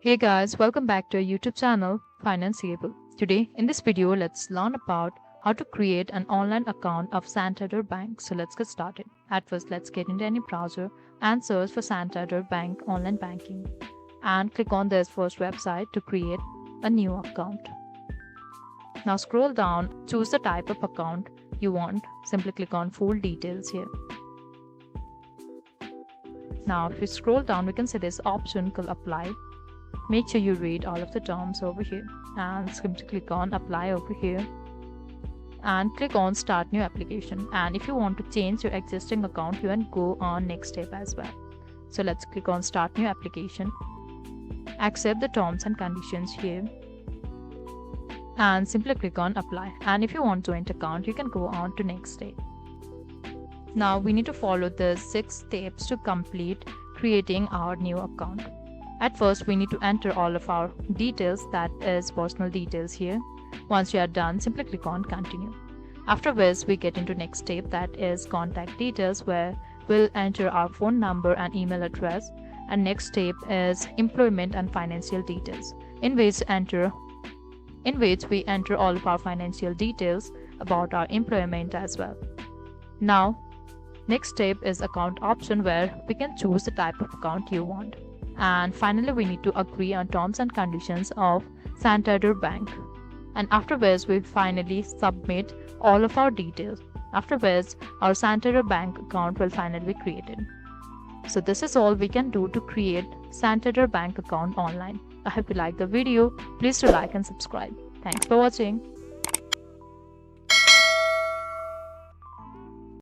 Hey guys, welcome back to our YouTube channel, Financeable. Today, in this video, let's learn about how to create an online account of Santander Bank. So let's get started. At first, let's get into any browser and search for Santander Bank online banking. And click on this first website to create a new account. Now scroll down, choose the type of account you want. Simply click on full details here. Now if we scroll down, we can see this option called apply. Make sure you read all of the terms over here and simply click on apply over here and click on start new application. And if you want to change your existing account, you can go on next step as well. So let's click on start new application, accept the terms and conditions here and simply click on apply. And if you want joint account, you can go on to next step. Now we need to follow the 6 steps to complete creating our new account. At first, we need to enter all of our details, that is personal details here. Once you are done, simply click on continue. After this, we get into next step, that is contact details, where we'll enter our phone number and email address. And next step is employment and financial details, in which we enter all of our financial details about our employment as well. Now, next step is account option, where we can choose the type of account you want. And finally, we need to agree on terms and conditions of Santander Bank. And after this, we finally submit all of our details. After this, our Santander Bank account will finally be created. So this is all we can do to create Santander Bank account online. I hope you liked the video. Please do like and subscribe. Thanks for watching.